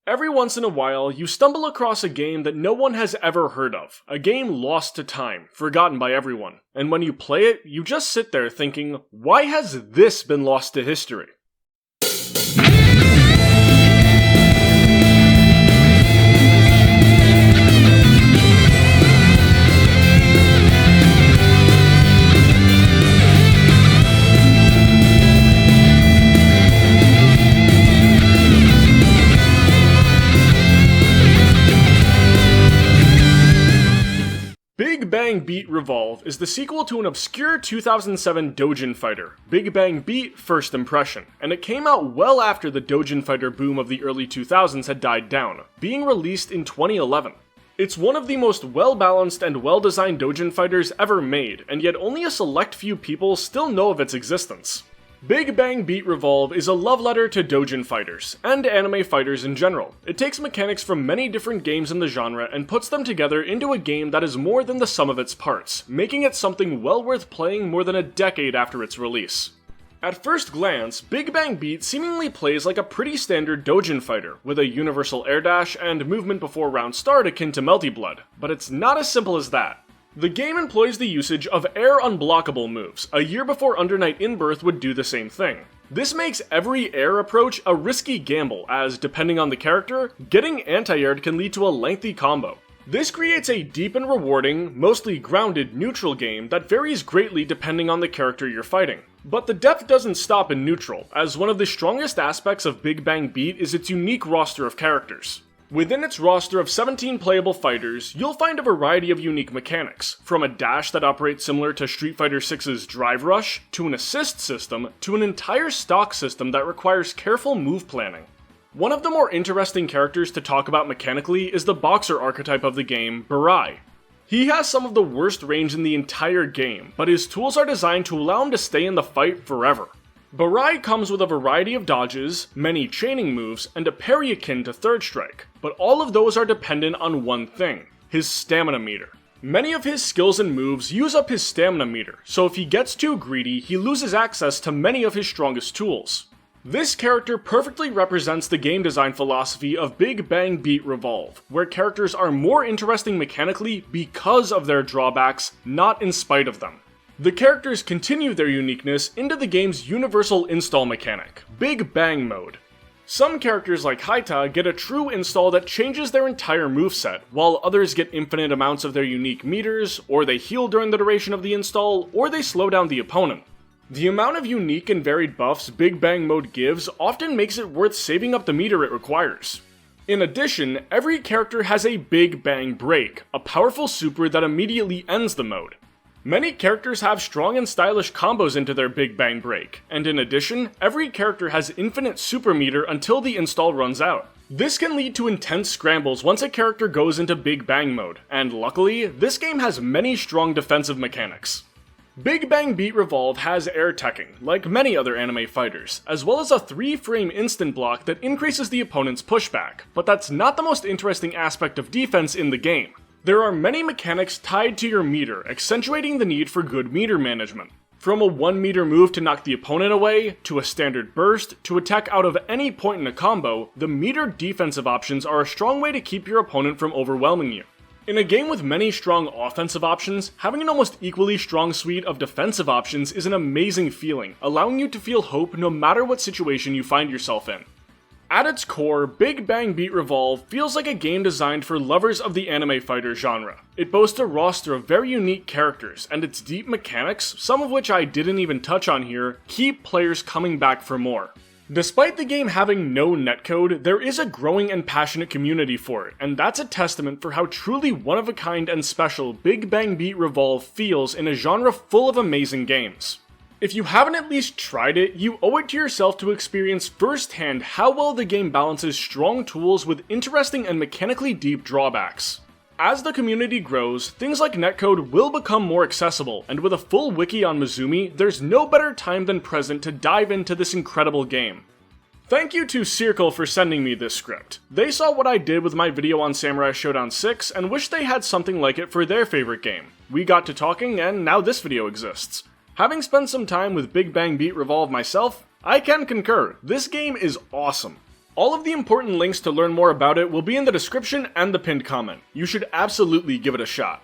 Every once in a while, you stumble across a game that no one has ever heard of, a game lost to time, forgotten by everyone, and when you play it, you just sit there thinking, why has this been lost to history? Big Bang Beat Revolve is the sequel to an obscure 2007 Doujin fighter, Big Bang Beat First Impression, and it came out well after the Doujin fighter boom of the early 2000s had died down, being released in 2011. It's one of the most well-balanced and well-designed Doujin fighters ever made, and yet only a select few people still know of its existence. Big Bang Beat Revolve is a love letter to Doujin fighters, and anime fighters in general. It takes mechanics from many different games in the genre and puts them together into a game that is more than the sum of its parts, making it something well worth playing more than a decade after its release. At first glance, Big Bang Beat seemingly plays like a pretty standard Doujin fighter, with a universal air dash and movement before round start akin to Melty Blood, but it's not as simple as that. The game employs the usage of air unblockable moves, a year before Under Night In-Birth would do the same thing. This makes every air approach a risky gamble, as depending on the character, getting anti-aired can lead to a lengthy combo. This creates a deep and rewarding, mostly grounded, neutral game that varies greatly depending on the character you're fighting. But the depth doesn't stop in neutral, as one of the strongest aspects of Big Bang Beat is its unique roster of characters. Within its roster of 17 playable fighters, you'll find a variety of unique mechanics, from a dash that operates similar to Street Fighter VI's Drive Rush, to an assist system, to an entire stock system that requires careful move planning. One of the more interesting characters to talk about mechanically is the boxer archetype of the game, Barai. He has some of the worst range in the entire game, but his tools are designed to allow him to stay in the fight forever. Barai comes with a variety of dodges, many chaining moves, and a parry akin to Third Strike, but all of those are dependent on one thing, his stamina meter. Many of his skills and moves use up his stamina meter, so if he gets too greedy, he loses access to many of his strongest tools. This character perfectly represents the game design philosophy of Big Bang Beat Revolve, where characters are more interesting mechanically because of their drawbacks, not in spite of them. The characters continue their uniqueness into the game's universal install mechanic, Big Bang Mode. Some characters like Haita get a true install that changes their entire moveset, while others get infinite amounts of their unique meters, or they heal during the duration of the install, or they slow down the opponent. The amount of unique and varied buffs Big Bang Mode gives often makes it worth saving up the meter it requires. In addition, every character has a Big Bang Break, a powerful super that immediately ends the mode. Many characters have strong and stylish combos into their Big Bang Break, and in addition, every character has infinite super meter until the install runs out. This can lead to intense scrambles once a character goes into Big Bang mode, and luckily, this game has many strong defensive mechanics. Big Bang Beat Revolve has air teching, like many other anime fighters, as well as a 3-frame instant block that increases the opponent's pushback, but that's not the most interesting aspect of defense in the game. There are many mechanics tied to your meter, accentuating the need for good meter management. From a 1 meter move to knock the opponent away, to a standard burst, to attack out of any point in a combo, the metered defensive options are a strong way to keep your opponent from overwhelming you. In a game with many strong offensive options, having an almost equally strong suite of defensive options is an amazing feeling, allowing you to feel hope no matter what situation you find yourself in. At its core, Big Bang Beat Revolve feels like a game designed for lovers of the anime fighter genre. It boasts a roster of very unique characters, and its deep mechanics, some of which I didn't even touch on here, keep players coming back for more. Despite the game having no netcode, there is a growing and passionate community for it, and that's a testament for how truly one-of-a-kind and special Big Bang Beat Revolve feels in a genre full of amazing games. If you haven't at least tried it, you owe it to yourself to experience firsthand how well the game balances strong tools with interesting and mechanically deep drawbacks. As the community grows, things like netcode will become more accessible, and with a full wiki on Mizumi, there's no better time than present to dive into this incredible game. Thank you to Circle for sending me this script. They saw what I did with my video on Samurai Shodown 6 and wished they had something like it for their favorite game. We got to talking, and now this video exists. Having spent some time with Big Bang Beat Revolve myself, I can concur, this game is awesome. All of the important links to learn more about it will be in the description and the pinned comment. You should absolutely give it a shot.